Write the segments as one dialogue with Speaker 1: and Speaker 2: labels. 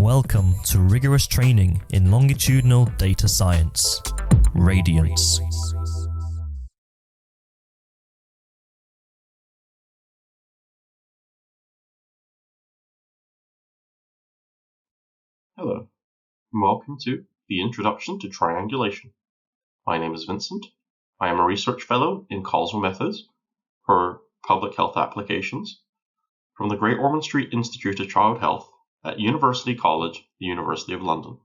Speaker 1: Welcome to rigorous training in longitudinal data science. Radiance.
Speaker 2: Hello, and welcome to the Introduction to Triangulation. My name is Vincent. I am a research fellow in causal methods for public health applications from the Great Ormond Street Institute of Child Health at University College, the University of London.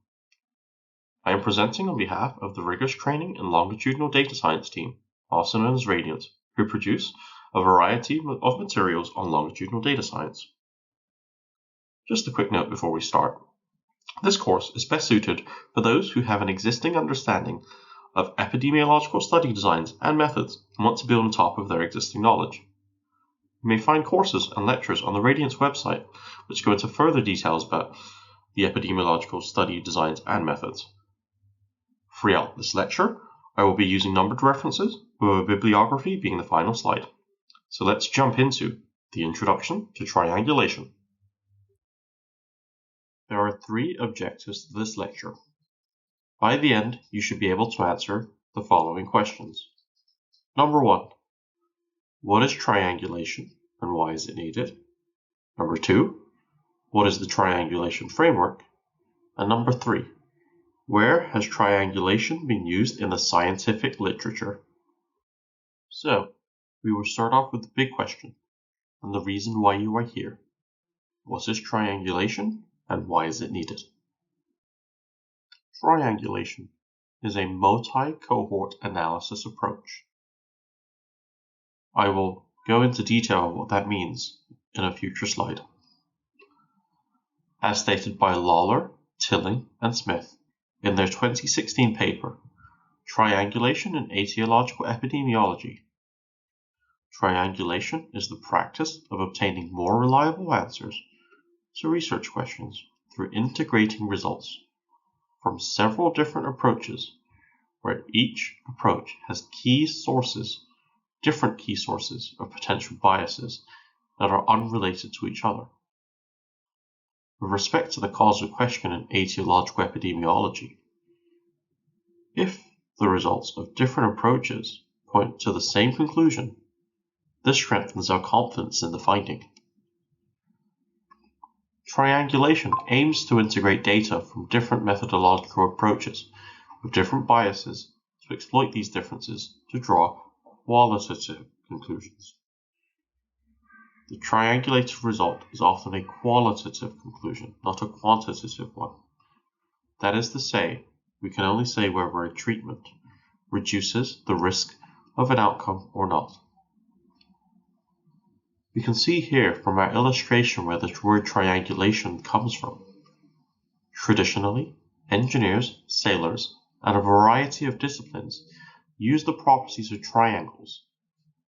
Speaker 2: I am presenting on behalf of the Rigorous Training in Longitudinal Data Science team, also known as Radiance, who produce a variety of materials on longitudinal data science. Just a quick note before we start. This course is best suited for those who have an existing understanding of epidemiological study designs and methods and want to build on top of their existing knowledge. You may find courses and lectures on the Radiance website which go into further details about the epidemiological study designs and methods. Throughout this lecture, I will be using numbered references, with a bibliography being the final slide. So let's jump into the Introduction to Triangulation. There are three objectives to this lecture. By the end, you should be able to answer the following questions. Number 1. What is triangulation and why is it needed? Number 2. What is the triangulation framework? And number 3. Where has triangulation been used in the scientific literature? So, we will start off with the big question and the reason why you are here. What is triangulation and why is it needed? Triangulation is a multi-cohort analysis approach. I will go into detail on what that means in a future slide. As stated by Lawler, Tilling, and Smith in their 2016 paper, Triangulation in Etiological Epidemiology. Triangulation is the practice of obtaining more reliable answers to research questions through integrating results from several different approaches, where each approach has different key sources of potential biases that are unrelated to each other. With respect to the causal question in etiological epidemiology, if the results of different approaches point to the same conclusion, this strengthens our confidence in the finding. Triangulation aims to integrate data from different methodological approaches with different biases to exploit these differences to draw qualitative conclusions. The triangulated result is often a qualitative conclusion, not a quantitative one. That is to say, we can only say whether a treatment reduces the risk of an outcome or not. We can see here from our illustration where the word triangulation comes from. Traditionally, engineers, sailors, and a variety of disciplines use the properties of triangles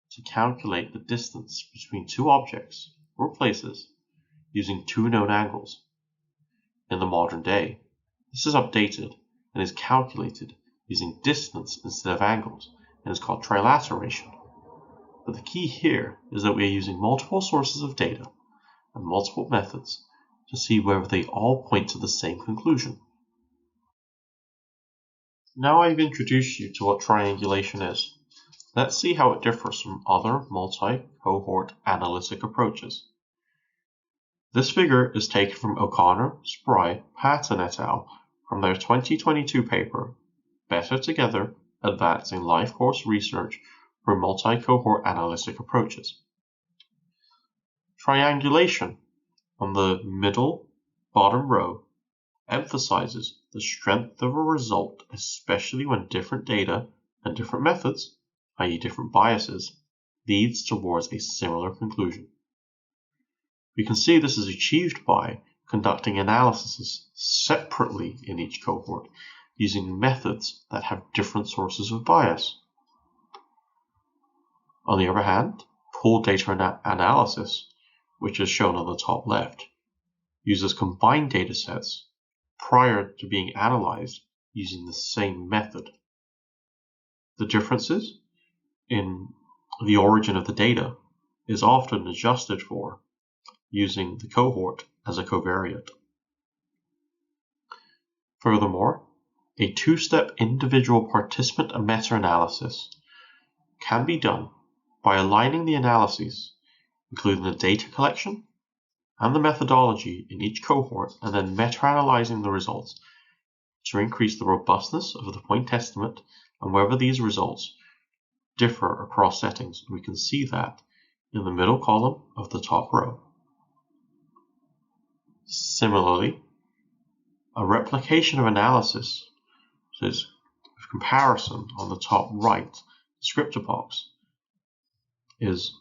Speaker 2: to calculate the distance between two objects or places using two known angles. In the modern day, this is updated and is calculated using distance instead of angles and is called trilateration. But the key here is that we are using multiple sources of data and multiple methods to see whether they all point to the same conclusion. Now I've introduced you to what triangulation is. Let's see how it differs from other multi-cohort analytic approaches. This figure is taken from O'Connor, Spry, Patton et al. From their 2022 paper, Better Together, Advancing Life Course Research for Multi-Cohort Analytic Approaches. Triangulation, on the middle bottom row, emphasizes the strength of a result, especially when different data and different methods, i.e. different biases, leads towards a similar conclusion. We can see this is achieved by conducting analyses separately in each cohort, using methods that have different sources of bias. On the other hand, pooled data analysis, which is shown on the top left, uses combined data sets prior to being analyzed using the same method. The differences in the origin of the data is often adjusted for using the cohort as a covariate. Furthermore, a two-step individual participant and meta-analysis can be done by aligning the analyses, including the data collection and the methodology in each cohort, and then meta-analyzing the results to increase the robustness of the point estimate and whether these results differ across settings. We can see that in the middle column of the top row. Similarly, a replication of analysis, so it's a comparison on the top right descriptor box, is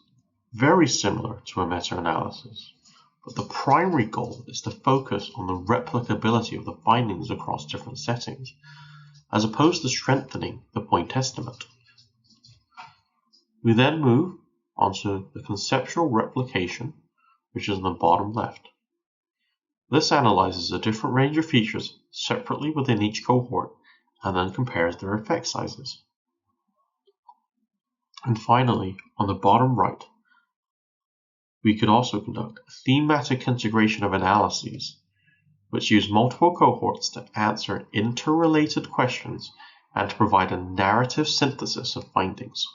Speaker 2: very similar to a meta-analysis, but the primary goal is to focus on the replicability of the findings across different settings, as opposed to strengthening the point estimate. We then move onto the conceptual replication, which is in the bottom left. This analyzes a different range of features separately within each cohort and then compares their effect sizes. And finally, on the bottom right, we could also conduct thematic integration of analyses, which use multiple cohorts to answer interrelated questions and to provide a narrative synthesis of findings.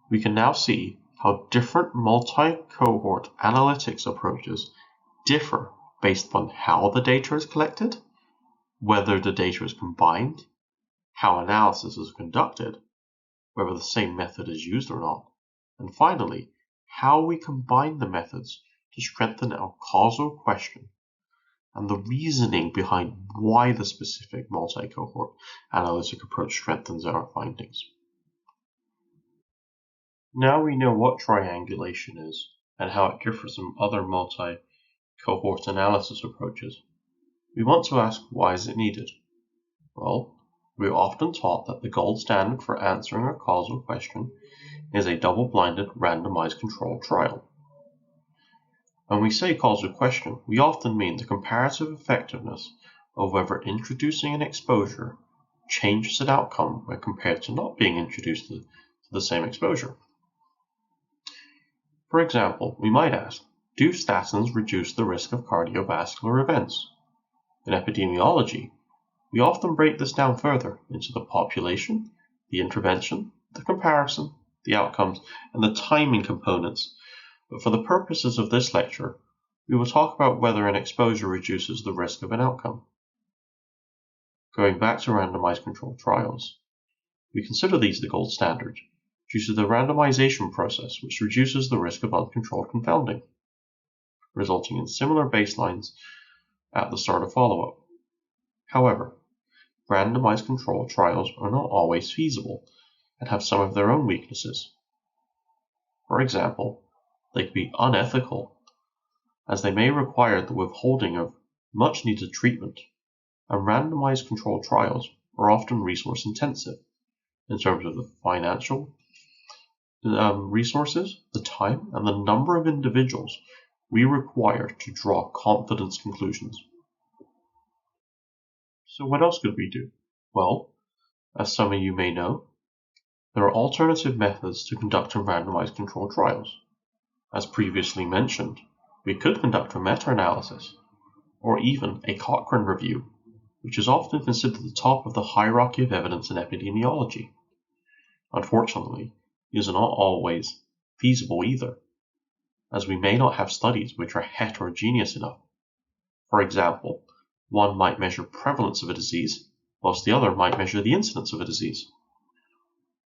Speaker 2: We can now see how different multi-cohort analytics approaches differ based upon how the data is collected, whether the data is combined, how analysis is conducted, whether the same method is used or not, and finally, how we combine the methods to strengthen our causal question and the reasoning behind why the specific multi-cohort analytic approach strengthens our findings. Now we know what triangulation is and how it differs from other multi-cohort analysis approaches. We want to ask, why is it needed? Well, we're often taught that the gold standard for answering a causal question is a double-blinded randomized controlled trial. When we say causal question, we often mean the comparative effectiveness of whether introducing an exposure changes an outcome when compared to not being introduced to the same exposure. For example, we might ask, do statins reduce the risk of cardiovascular events? In epidemiology, we often break this down further into the population, the intervention, the comparison, the outcomes, and the timing components. But for the purposes of this lecture, we will talk about whether an exposure reduces the risk of an outcome. Going back to randomized controlled trials, we consider these the gold standard due to the randomization process, which reduces the risk of uncontrolled confounding, resulting in similar baselines at the start of follow-up. However, randomized controlled trials are not always feasible and have some of their own weaknesses. For example, they can be unethical, as they may require the withholding of much-needed treatment, and randomized controlled trials are often resource-intensive in terms of the financial resources, the time, and the number of individuals we require to draw confidence conclusions. So what else could we do? Well, as some of you may know, there are alternative methods to conducting randomized controlled trials. As previously mentioned, we could conduct a meta-analysis, or even a Cochrane review, which is often considered the top of the hierarchy of evidence in epidemiology. Unfortunately, it is not always feasible either, as we may not have studies which are heterogeneous enough. For example, one might measure prevalence of a disease, whilst the other might measure the incidence of a disease.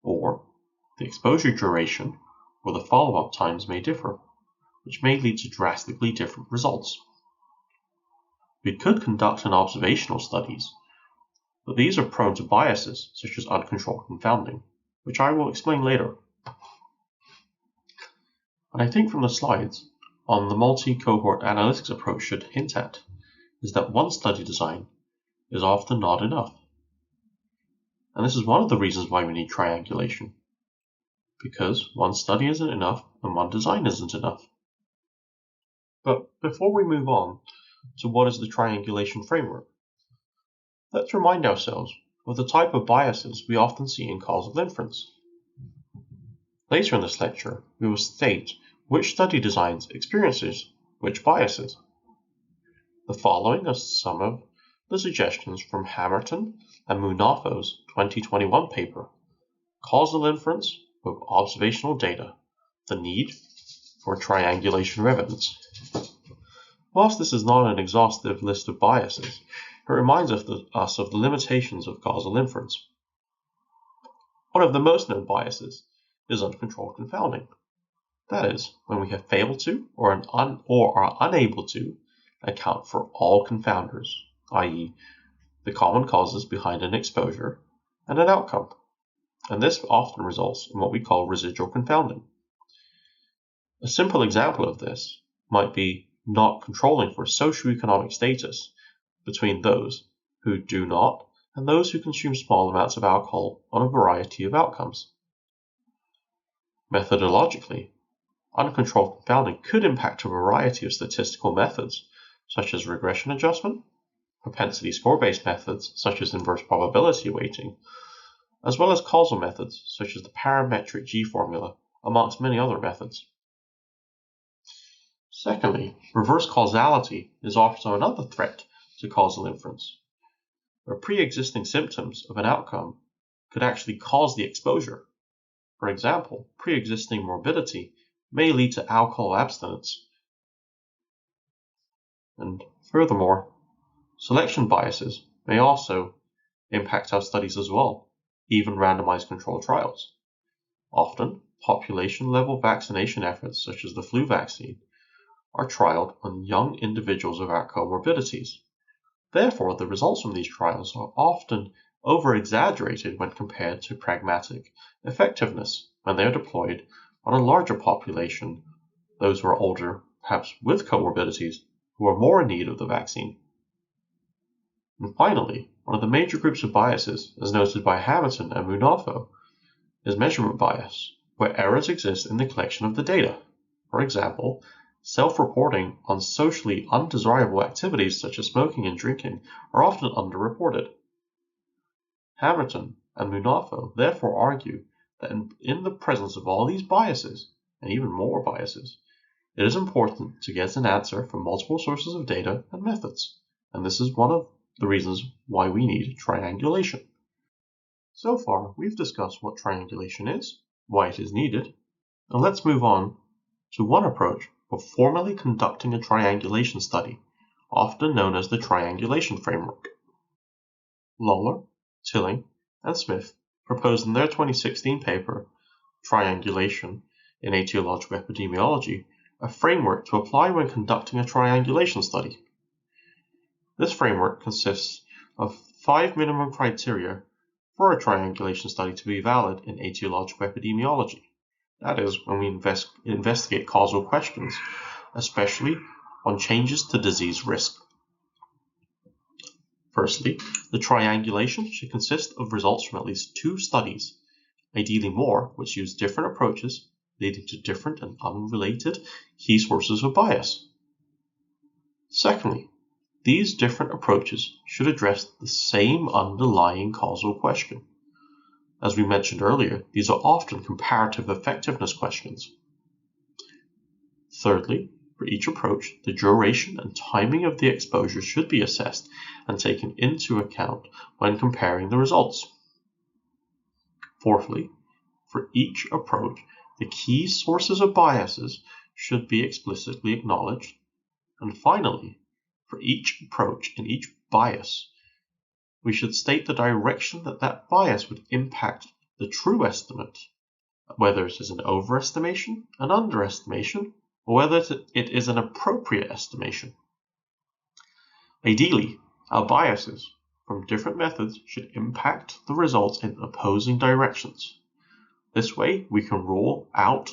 Speaker 2: Or the exposure duration or the follow-up times may differ, which may lead to drastically different results. We could conduct an observational studies, but these are prone to biases such as uncontrolled confounding, which I will explain later. What I think from the slides on the multi-cohort analytics approach should hint at is that one study design is often not enough. And this is one of the reasons why we need triangulation, because one study isn't enough and one design isn't enough. But before we move on to what is the triangulation framework, let's remind ourselves of the type of biases we often see in causal inference. Later in this lecture, we will state which study designs experiences which biases. The following are some of the suggestions from Hamilton and Munafo's 2021 paper, Causal Inference with Observational Data, the Need for Triangulation of Evidence. Whilst this is not an exhaustive list of biases, it reminds us of the limitations of causal inference. One of the most known biases is uncontrolled confounding. That is, when we have failed to or are unable to account for all confounders, i.e., the common causes behind an exposure and an outcome, and this often results in what we call residual confounding. A simple example of this might be not controlling for socioeconomic status between those who do not and those who consume small amounts of alcohol on a variety of outcomes. Methodologically, uncontrolled confounding could impact a variety of statistical methods, such as regression adjustment, propensity score-based methods, such as inverse probability weighting, as well as causal methods, such as the parametric G-formula, amongst many other methods. Secondly, reverse causality is also another threat to causal inference, where pre-existing symptoms of an outcome could actually cause the exposure. For example, pre-existing morbidity may lead to alcohol abstinence. And furthermore, selection biases may also impact our studies as well, even randomized controlled trials. Often, population-level vaccination efforts, such as the flu vaccine, are trialed on young individuals without comorbidities. Therefore, the results from these trials are often over-exaggerated when compared to pragmatic effectiveness when they are deployed on a larger population, those who are older, perhaps with comorbidities, who are more in need of the vaccine. And finally, one of the major groups of biases, as noted by Hamilton and Munafo, is measurement bias, where errors exist in the collection of the data. For example, self-reporting on socially undesirable activities such as smoking and drinking are often underreported. Hamilton and Munafo therefore argue that in the presence of all these biases, and even more biases, it is important to get an answer from multiple sources of data and methods, and this is one of the reasons why we need triangulation. So far, we've discussed what triangulation is, why it is needed, and let's move on to one approach for formally conducting a triangulation study, often known as the triangulation framework. Lawler, Tilling, and Smith proposed in their 2016 paper, Triangulation in Etiological Epidemiology, a framework to apply when conducting a triangulation study. This framework consists of 5 minimum criteria for a triangulation study to be valid in etiological epidemiology. That is, when we investigate causal questions, especially on changes to disease risk. Firstly, the triangulation should consist of results from at least 2 studies, ideally more, which use different approaches leading to different and unrelated key sources of bias. Secondly, these different approaches should address the same underlying causal question. As we mentioned earlier, these are often comparative effectiveness questions. Thirdly, for each approach, the duration and timing of the exposure should be assessed and taken into account when comparing the results. Fourthly, for each approach, the key sources of biases should be explicitly acknowledged. And finally, for each approach and each bias, we should state the direction that bias would impact the true estimate, whether it is an overestimation, an underestimation, or whether it is an appropriate estimation. Ideally, our biases from different methods should impact the results in opposing directions. This way, we can rule out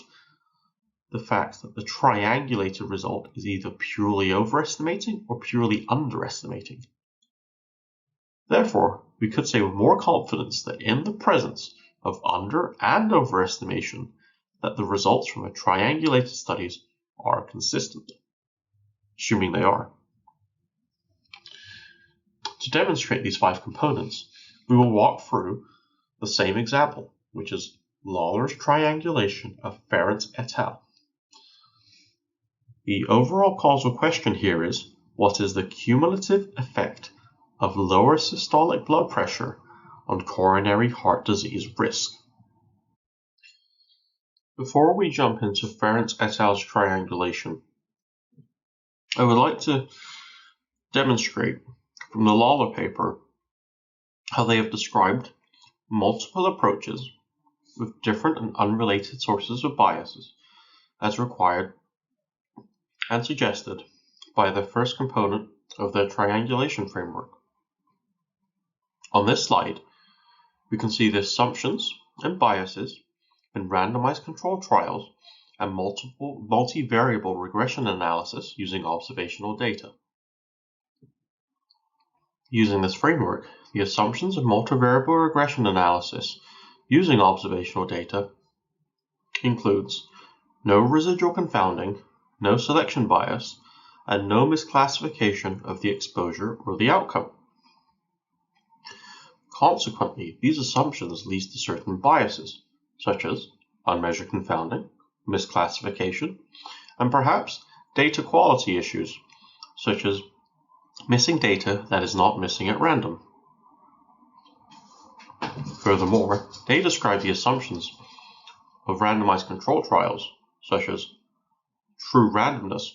Speaker 2: the fact that the triangulated result is either purely overestimating or purely underestimating. Therefore, we could say with more confidence that in the presence of under and overestimation, that the results from a triangulated studies are consistent, assuming they are. To demonstrate these 5 components, we will walk through the same example, which is Lawler's triangulation of Ferenc et al. The overall causal question here is, what is the cumulative effect of lower systolic blood pressure on coronary heart disease risk. Before we jump into Ferenc et al.'s triangulation, I would like to demonstrate from the Lawler paper how they have described multiple approaches with different and unrelated sources of biases as required and suggested by the first component of their triangulation framework. On this slide, we can see the assumptions and biases in randomized controlled trials and multivariable regression analysis using observational data. Using this framework, the assumptions of multivariable regression analysis using observational data includes no residual confounding, no selection bias, and no misclassification of the exposure or the outcome. Consequently, these assumptions lead to certain biases, such as unmeasured confounding, misclassification, and perhaps data quality issues, such as missing data that is not missing at random. Furthermore, they describe the assumptions of randomized control trials, such as true randomness,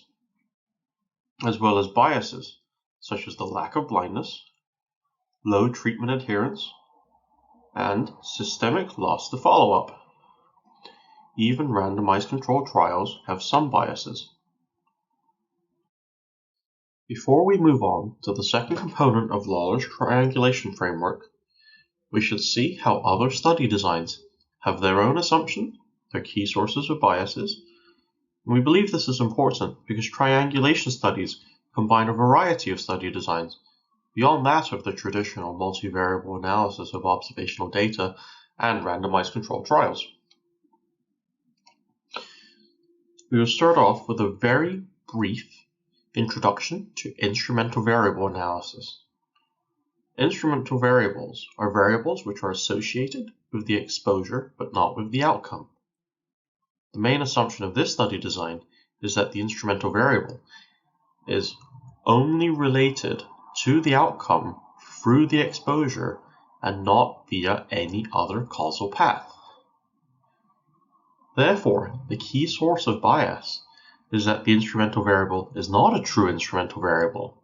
Speaker 2: as well as biases, such as the lack of blindness, low treatment adherence, and systemic loss to follow-up. Even randomized controlled trials have some biases. Before we move on to the second component of Lawler's triangulation framework, we should see how other study designs have their own assumptions, their key sources of biases. And we believe this is important because triangulation studies combine a variety of study designs beyond that of the traditional multivariable analysis of observational data and randomized controlled trials. We will start off with a very brief introduction to instrumental variable analysis. Instrumental variables are variables which are associated with the exposure but not with the outcome. The main assumption of this study design is that the instrumental variable is only related to the outcome through the exposure and not via any other causal path. Therefore, the key source of bias is that the instrumental variable is not a true instrumental variable.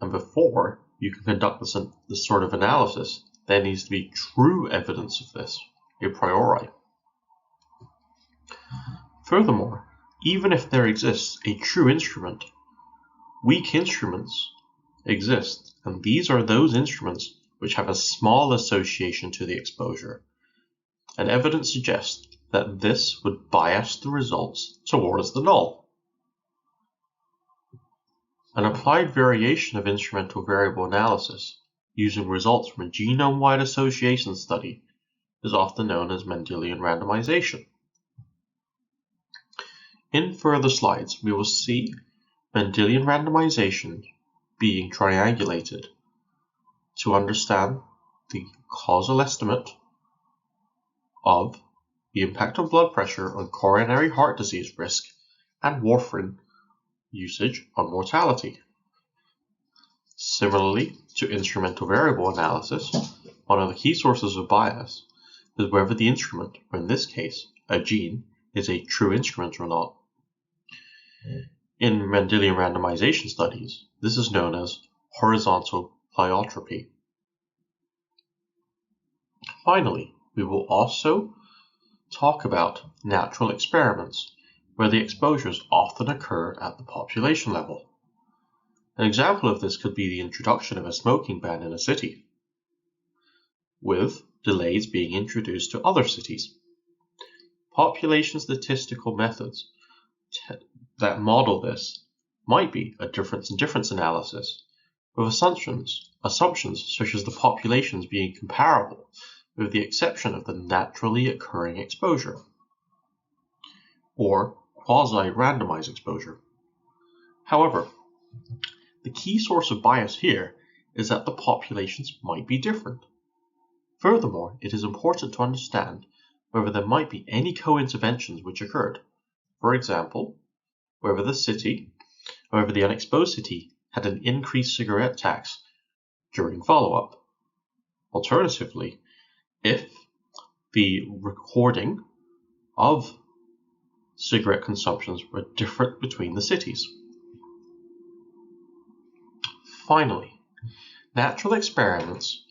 Speaker 2: And before you can conduct this sort of analysis, there needs to be true evidence of this, a priori. Furthermore, even if there exists a true instrument, weak instruments exist, and these are those instruments which have a small association to the exposure. And evidence suggests that this would bias the results towards the null. An applied variation of instrumental variable analysis using results from a genome-wide association study is often known as Mendelian randomization. In further slides, we will see Mendelian randomization being triangulated to understand the causal estimate of the impact of blood pressure on coronary heart disease risk and warfarin usage on mortality. Similarly to instrumental variable analysis, one of the key sources of bias is whether the instrument, or in this case, a gene, is a true instrument or not. In Mendelian randomization studies, this is known as horizontal pleiotropy. Finally, we will also talk about natural experiments, where the exposures often occur at the population level. An example of this could be the introduction of a smoking ban in a city, with delays being introduced to other cities. Population statistical methods that model this might be a difference in difference analysis, with assumptions such as the populations being comparable, with the exception of the naturally occurring exposure, or quasi-randomized exposure. However, the key source of bias here is that the populations might be different. Furthermore, it is important to understand whether there might be any co-interventions which occurred. For example, whether the city However, the unexposed city had an increased cigarette tax during follow-up. Alternatively, if the recording of cigarette consumptions were different between the cities. Finally, natural experiments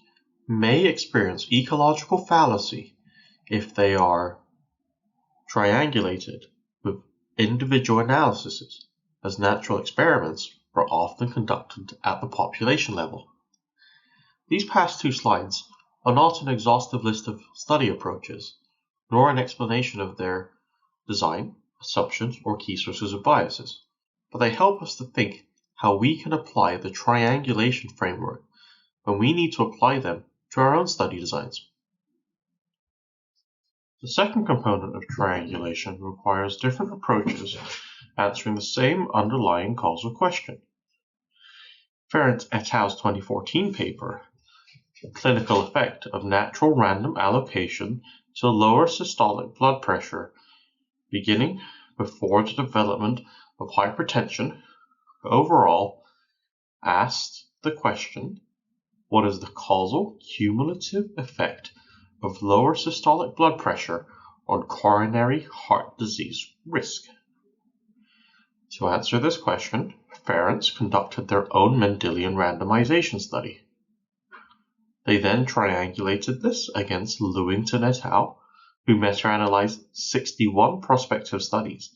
Speaker 2: may experience ecological fallacy if they are triangulated with individual analyses, as natural experiments are often conducted at the population level. These past two slides are not an exhaustive list of study approaches, nor an explanation of their design, assumptions, or key sources of biases, but they help us to think how we can apply the triangulation framework when we need to apply them to our own study designs. The second component of triangulation requires different approaches answering the same underlying causal question. Ferrant et al.'s 2014 paper, Clinical Effect of Natural Random Allocation to Lower Systolic Blood Pressure Beginning Before the Development of Hypertension, overall asked the question, what is the causal cumulative effect of lower systolic blood pressure on coronary heart disease risk? To answer this question, Ferrants conducted their own Mendelian randomization study. They then triangulated this against Lewington et al., who meta-analyzed 61 prospective studies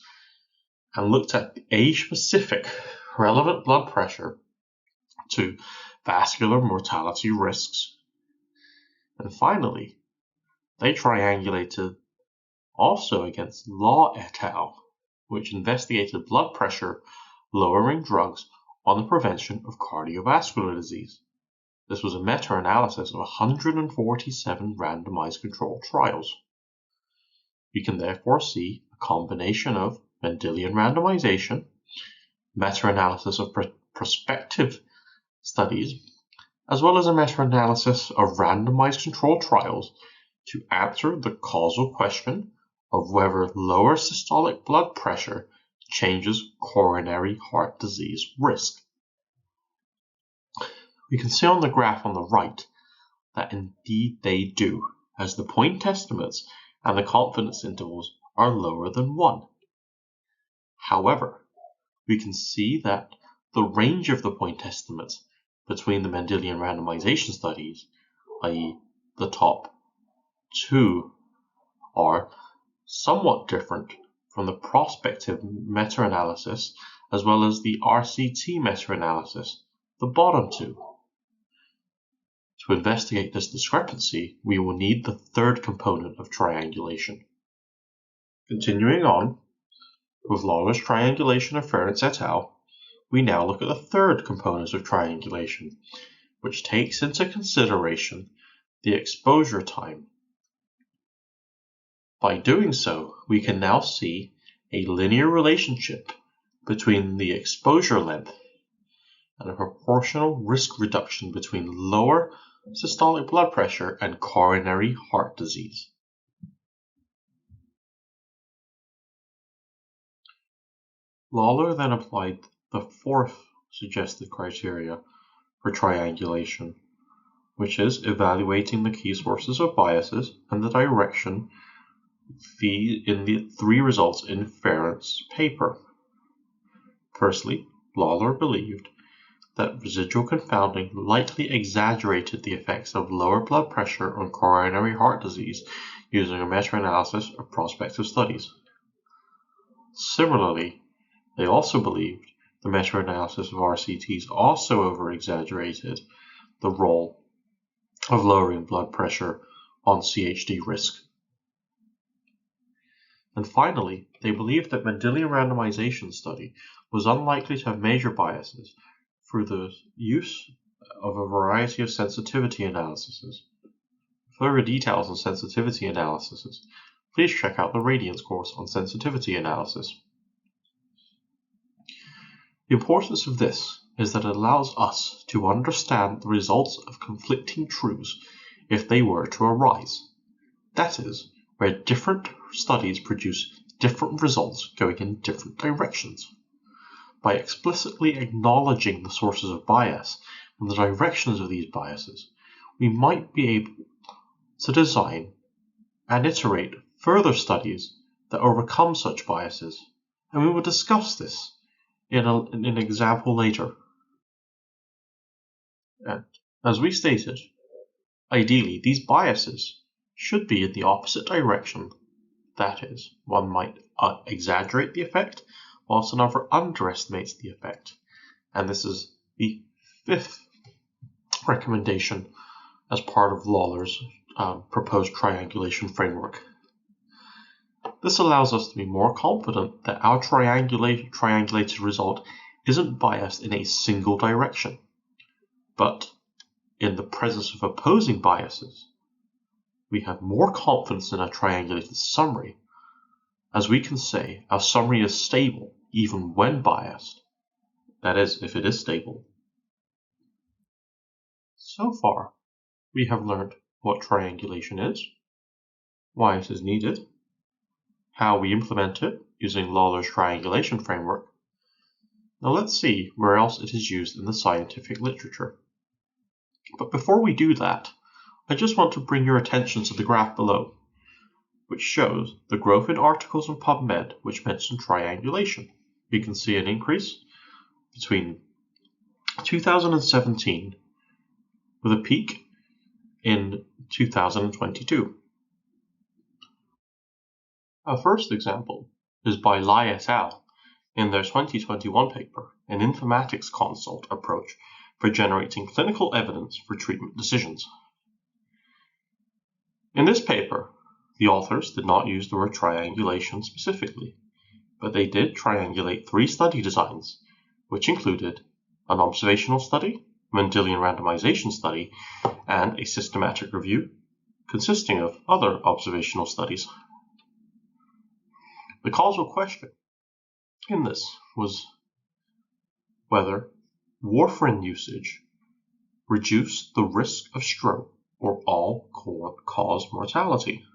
Speaker 2: and looked at the age-specific relevant blood pressure to vascular mortality risks. And finally, they triangulated also against Law et al., which investigated blood pressure lowering drugs on the prevention of cardiovascular disease. This was a meta-analysis of 147 randomized controlled trials. We can therefore see a combination of Mendelian randomization, meta-analysis of prospective studies, as well as a meta-analysis of randomized controlled trials to answer the causal question of whether lower systolic blood pressure changes coronary heart disease risk. We can see on the graph on the right that indeed they do, as the point estimates and the confidence intervals are lower than 1. However, we can see that the range of the point estimates between the Mendelian randomization studies, i.e. the top two, are somewhat different from the prospective meta-analysis as well as the RCT meta-analysis, the bottom two. To investigate this discrepancy, we will need the third component of triangulation. Continuing on with Lawler's triangulation of Ferrant et al., we now look at the third component of triangulation, which takes into consideration the exposure time. By doing so, we can now see a linear relationship between the exposure length and a proportional risk reduction between lower systolic blood pressure and coronary heart disease. Lawler then applied the fourth suggested criteria for triangulation, which is evaluating the key sources of biases and the direction in the three results in Ferrant's paper. Firstly, Lawler believed that residual confounding likely exaggerated the effects of lower blood pressure on coronary heart disease using a meta-analysis of prospective studies. Similarly, they also believed the meta-analysis of RCTs also over-exaggerated the role of lowering blood pressure on CHD risk. And finally, they believed that Mendelian randomization study was unlikely to have major biases through the use of a variety of sensitivity analyses. For further details on sensitivity analyses, please check out the Radiance course on sensitivity analysis. The importance of this is that it allows us to understand the results of conflicting truths if they were to arise. That is, where different studies produce different results going in different directions. by explicitly acknowledging the sources of bias and the directions of these biases, we might be able to design and iterate further studies that overcome such biases, and we will discuss this in an example later. And as we stated, ideally these biases should be in the opposite direction. That is, one might exaggerate the effect, whilst another underestimates the effect. And this is the fifth recommendation as part of Lawler's proposed triangulation framework. This allows us to be more confident that our triangulated result isn't biased in a single direction, but in the presence of opposing biases, we have more confidence in our triangulated summary, as we can say our summary is stable even when biased. That is, if it is stable. So far, we have learned what triangulation is, why it is needed, how we implement it using Lawler's triangulation framework. Now let's see where else it is used in the scientific literature. But before we do that, I just want to bring your attention to the graph below, which shows the growth in articles in PubMed which mention triangulation. We can see an increase between 2017 with a peak in 2022. Our first example is by Lai et al. In their 2021 paper, An Informatics Consult Approach for Generating Clinical Evidence for Treatment Decisions. In this paper, the authors did not use the word triangulation specifically, but they did triangulate 3 study designs, which included an observational study, Mendelian randomization study, and a systematic review consisting of other observational studies. The causal question in this was whether warfarin usage reduced the risk of stroke or all-cause mortality.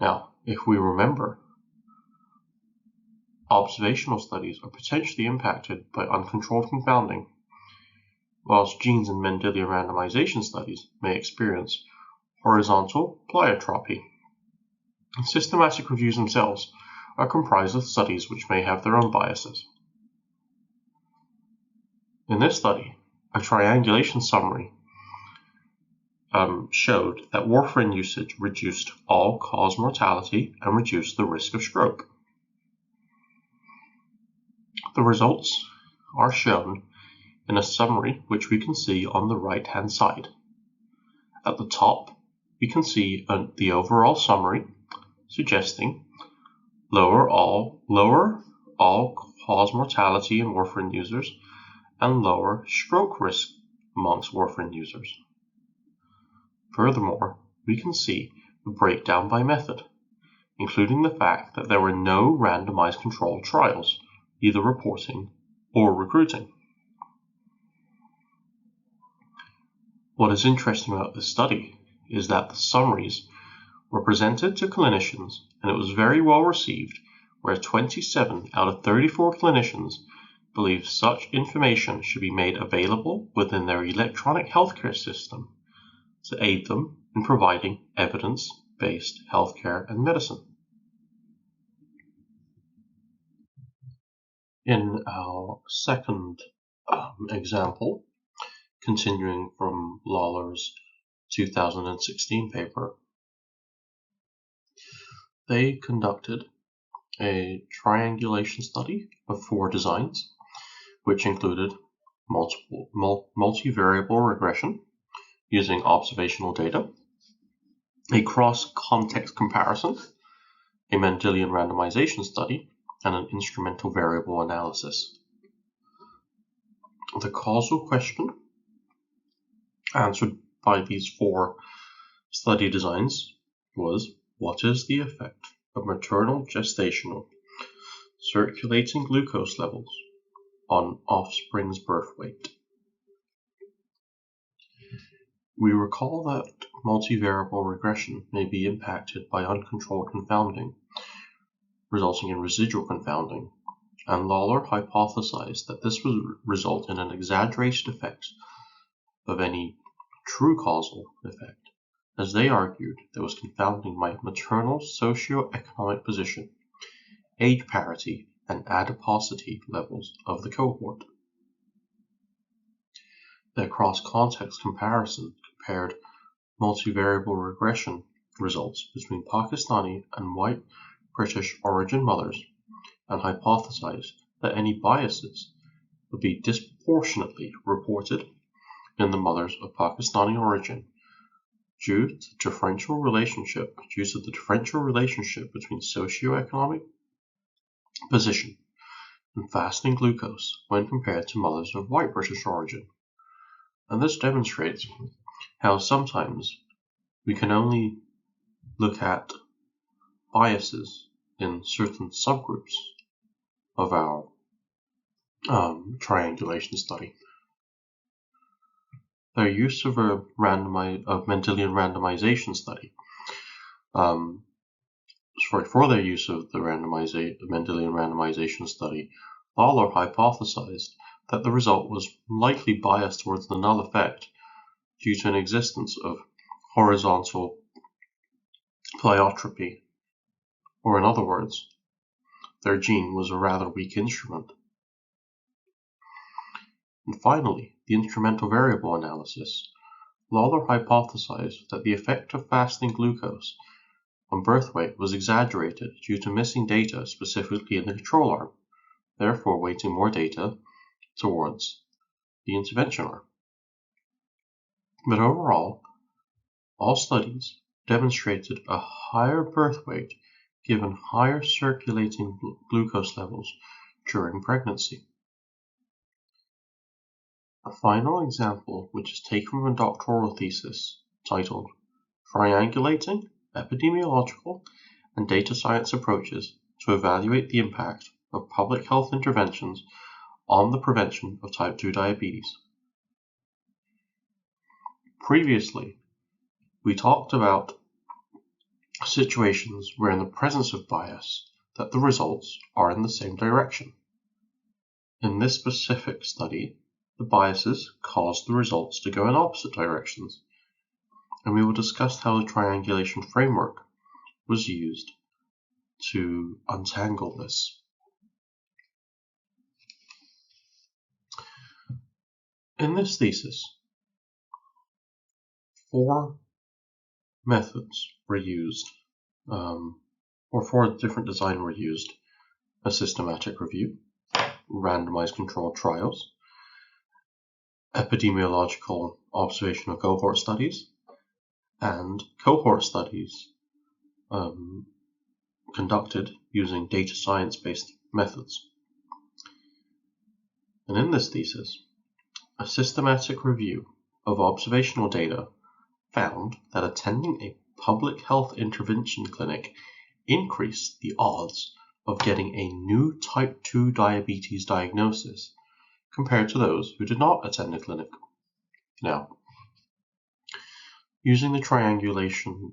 Speaker 2: Now, if we remember, observational studies are potentially impacted by uncontrolled confounding, whilst genes in Mendelian randomization studies may experience horizontal pleiotropy. Systematic reviews themselves are comprised of studies which may have their own biases. In this study, a triangulation summary showed that warfarin usage reduced all-cause mortality and reduced the risk of stroke. The results are shown in a summary which we can see on the right-hand side. At the top, we can see the overall summary suggesting lower all-cause mortality in warfarin users and lower stroke risk amongst warfarin users. Furthermore, we can see the breakdown by method, including the fact that there were no randomized controlled trials, either reporting or recruiting. What is interesting about this study is that the summaries were presented to clinicians and it was very well received, where 27 out of 34 clinicians believe such information should be made available within their electronic healthcare system to aid them in providing evidence-based healthcare and medicine. In our second example, continuing from Lawler's 2016 paper, they conducted a triangulation study of 4 designs, which included multivariable regression using observational data, a cross-context comparison, a Mendelian randomization study, and an instrumental variable analysis. The causal question answered by these 4 study designs was, what is the effect of maternal gestational circulating glucose levels on offspring's birth weight? We recall that multivariable regression may be impacted by uncontrolled confounding, resulting in residual confounding, and Lawler hypothesized that this would result in an exaggerated effect of any true causal effect, as they argued that was confounding by maternal socio-economic position, age parity, and adiposity levels of the cohort. Their cross-context comparison compared multivariable regression results between Pakistani and white British origin mothers and hypothesized that any biases would be disproportionately reported in the mothers of Pakistani origin due to the differential relationship between socioeconomic position and fasting glucose when compared to mothers of white British origin. And this demonstrates how sometimes we can only look at biases in certain subgroups of our triangulation study. Their use of a Mendelian randomization study, for their use of the Mendelian randomization study, Lawler hypothesized that the result was likely biased towards the null effect due to an existence of horizontal pleiotropy, or in other words, their gene was a rather weak instrument. And finally, the instrumental variable analysis. Lawler hypothesized that the effect of fasting glucose on birth weight was exaggerated due to missing data specifically in the control arm, therefore weighting more data towards the intervention arm. But overall, all studies demonstrated a higher birth weight given higher circulating glucose levels during pregnancy. A final example, which is taken from a doctoral thesis titled Triangulating Epidemiological and Data Science Approaches to Evaluate the Impact of Public Health Interventions on the Prevention of Type 2 Diabetes. Previously, we talked about situations where in the presence of bias that the results are in the same direction. In this specific study, the biases caused the results to go in opposite directions, and we will discuss how the triangulation framework was used to untangle this. In this thesis, 4 methods were used, or 4 different designs were used: a systematic review, randomized controlled trials, epidemiological observational cohort studies, and cohort studies conducted using data science-based methods. And in this thesis, a systematic review of observational data found that attending a public health intervention clinic increased the odds of getting a new type 2 diabetes diagnosis compared to those who did not attend the clinic. Now, using the triangulation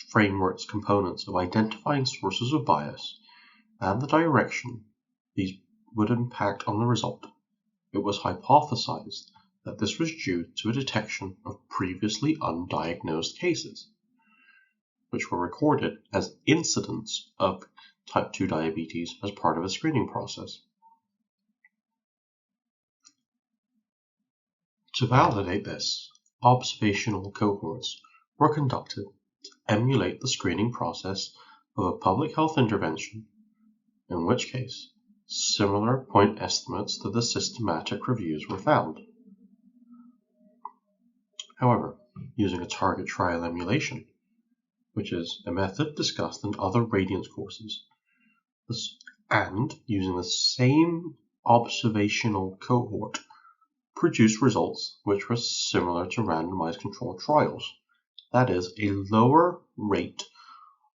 Speaker 2: framework's components of identifying sources of bias and the direction these would impact on the result, it was hypothesized that this was due to a detection of previously undiagnosed cases, which were recorded as incidents of type 2 diabetes as part of a screening process. To validate this, observational cohorts were conducted to emulate the screening process of a public health intervention, in which case similar point estimates to the systematic reviews were found. However, using a target trial emulation, which is a method discussed in other Radiance courses, and using the same observational cohort, produced results which were similar to randomized controlled trials, that is, a lower rate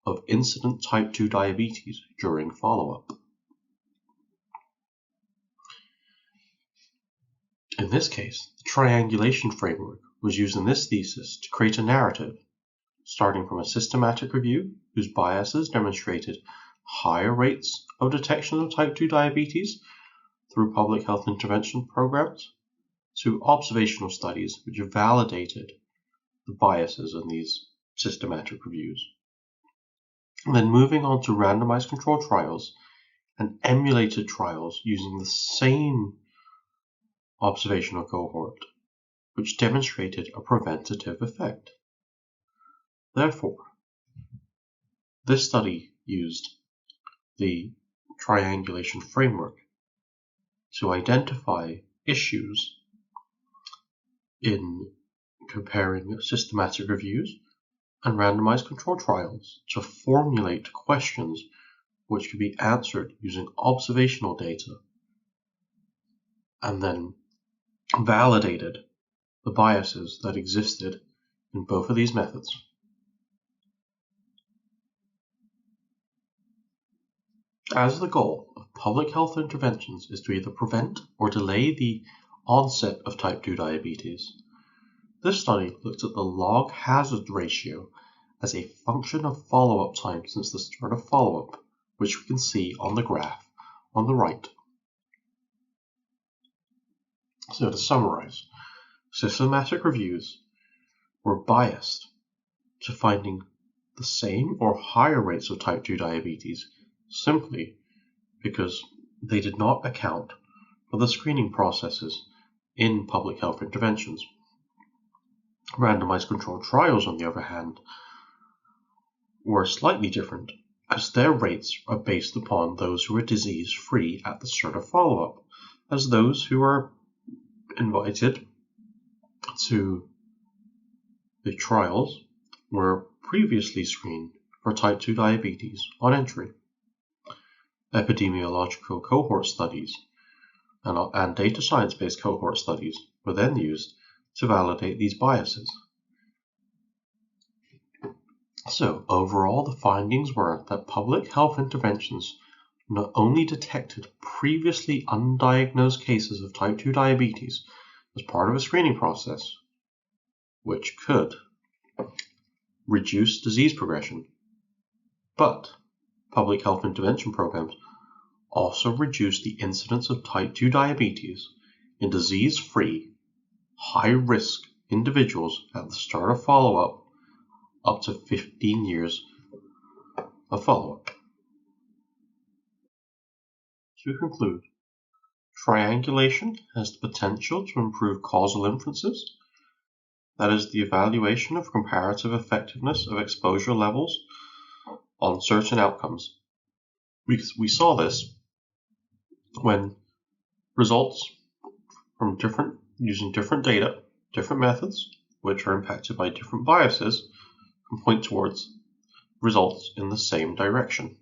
Speaker 2: of incident type 2 diabetes during follow-up. In this case, the triangulation framework was used in this thesis to create a narrative, starting from a systematic review whose biases demonstrated higher rates of detection of type 2 diabetes through public health intervention programs to observational studies which validated the biases in these systematic reviews. And then moving on to randomized controlled trials and emulated trials using the same observational cohort, which demonstrated a preventative effect. Therefore, this study used the triangulation framework to identify issues in comparing systematic reviews and randomized controlled trials to formulate questions which could be answered using observational data, and then validated the biases that existed in both of these methods. As the goal of public health interventions is to either prevent or delay the onset of type 2 diabetes, this study looked at the log hazard ratio as a function of follow-up time since the start of follow-up, which we can see on the graph on the right. So to summarize, systematic reviews were biased to finding the same or higher rates of type 2 diabetes simply because they did not account for the screening processes in public health interventions. Randomized controlled trials, on the other hand, were slightly different, as their rates are based upon those who are disease-free at the start of follow-up, as those who are invited to the trials were previously screened for type 2 diabetes on entry. Epidemiological cohort studies and data science-based cohort studies were then used to validate these biases. So overall, the findings were that public health interventions not only detected previously undiagnosed cases of type 2 diabetes as part of a screening process, which could reduce disease progression, but public health intervention programs also reduced the incidence of type 2 diabetes in disease-free, high-risk individuals at the start of follow-up up to 15 years of follow-up. To conclude, triangulation has the potential to improve causal inferences, that is, the evaluation of comparative effectiveness of exposure levels on certain outcomes. We saw this when results from using different data, different methods, which are impacted by different biases, can point towards results in the same direction.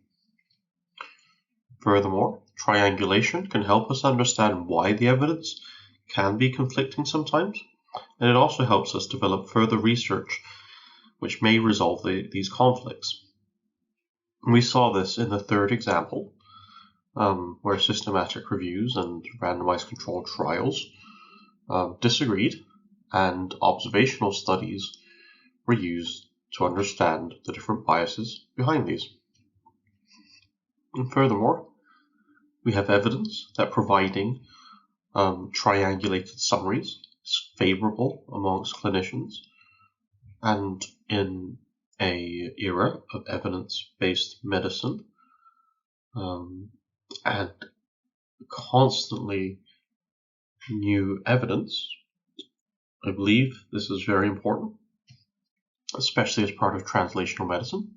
Speaker 2: Furthermore, triangulation can help us understand why the evidence can be conflicting sometimes, and it also helps us develop further research which may resolve these conflicts. We saw this in the third example, where systematic reviews and randomized controlled trials disagreed, and observational studies were used to understand the different biases behind these. And furthermore, we have evidence that providing triangulated summaries is favorable amongst clinicians, and in an era of evidence-based medicine and constantly new evidence, I believe this is very important, especially as part of translational medicine.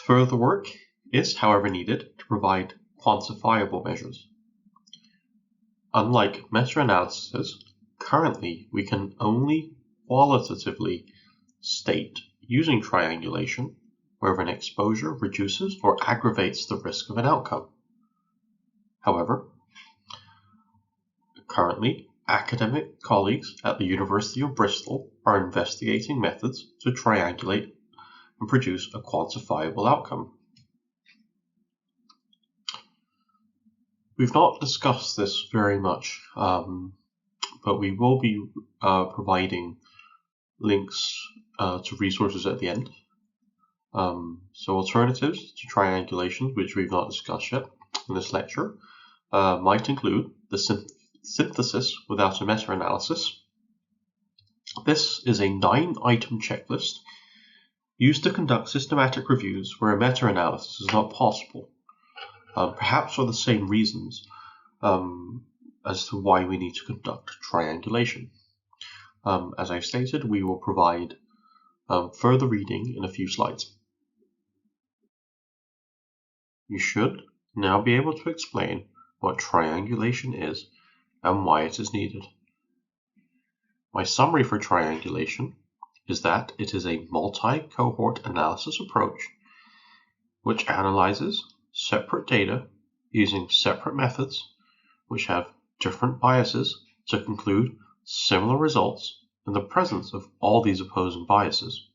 Speaker 2: Further work is, however, needed to provide quantifiable measures. Unlike meta-analysis, currently we can only qualitatively state, using triangulation, whether an exposure reduces or aggravates the risk of an outcome. However, currently, academic colleagues at the University of Bristol are investigating methods to triangulate and produce a quantifiable outcome. We've not discussed this very much, but we will be providing links to resources at the end. So alternatives to triangulation, which we've not discussed yet in this lecture, might include the synthesis without a meta-analysis. This is a 9-item checklist used to conduct systematic reviews where a meta-analysis is not possible, perhaps for the same reasons as to why we need to conduct triangulation. As I've stated, we will provide further reading in a few slides. You should now be able to explain what triangulation is and why it is needed. My summary for triangulation is that it is a multi-cohort analysis approach which analyzes separate data using separate methods which have different biases to conclude similar results in the presence of all these opposing biases.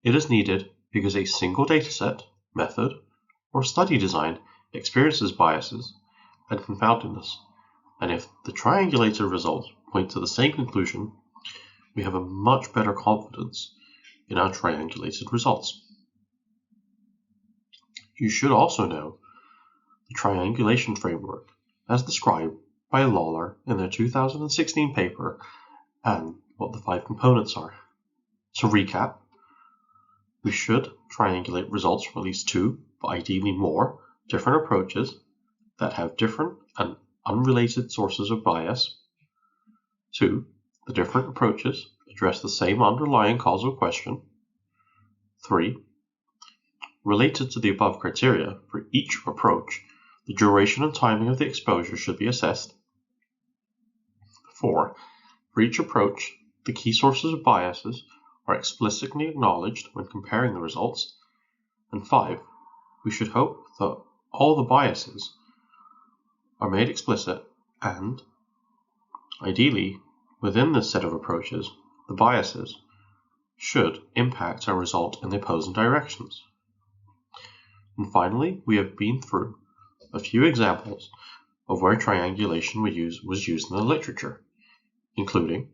Speaker 2: It is needed because a single dataset, method, or study design experiences biases and confoundedness, and if the triangulated results point to the same conclusion, we have a much better confidence in our triangulated results. You should also know the triangulation framework as described by Lawler in their 2016 paper and what the 5 components are. To recap, we should triangulate results from at least 2, but ideally more, different approaches that have different and unrelated sources of bias. 2, the different approaches address the same underlying causal question. 3, related to the above criteria, for each approach, the duration and timing of the exposure should be assessed. 4, for each approach, the key sources of biases are explicitly acknowledged when comparing the results. And 5, we should hope that all the biases are made explicit and, ideally, within this set of approaches, the biases should impact our result in the opposing directions. And finally, we have been through a few examples of where triangulation was used in the literature, including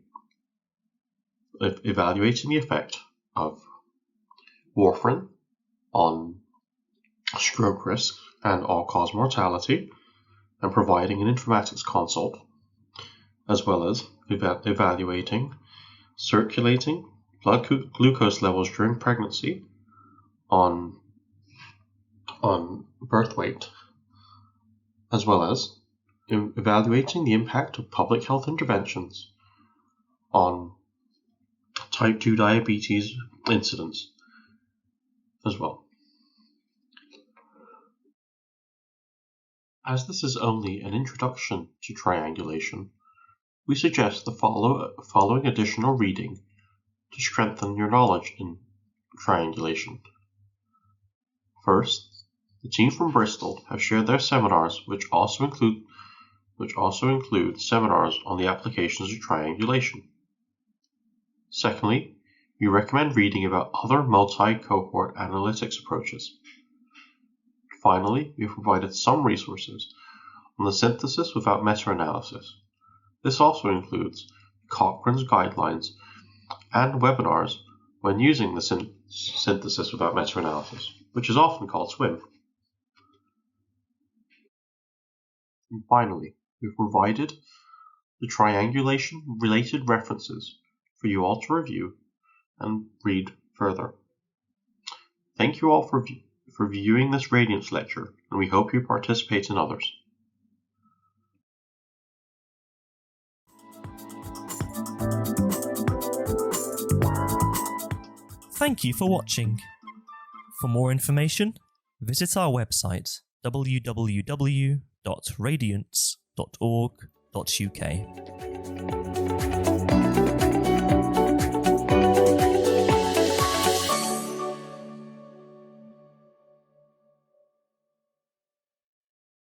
Speaker 2: evaluating the effect of warfarin on stroke risk and all-cause mortality, and providing an informatics consult, as well as evaluating circulating blood glucose levels during pregnancy on birth weight, as well as evaluating the impact of public health interventions on type 2 diabetes incidence as well. As this is only an introduction to triangulation, we suggest the following additional reading to strengthen your knowledge in triangulation. First, the team from Bristol have shared their seminars, which also include seminars on the applications of triangulation. Secondly, we recommend reading about other multi-cohort analytics approaches. Finally, we have provided some resources on the synthesis without meta-analysis. This also includes Cochrane's guidelines and webinars when using the synthesis without meta-analysis, which is often called SWIM. And finally, we've provided the triangulation-related references for you all to review and read further. Thank you all for viewing this Radiance lecture, and we hope you participate in others.
Speaker 1: Thank you for watching. For more information, visit our website www.radiance.org.uk.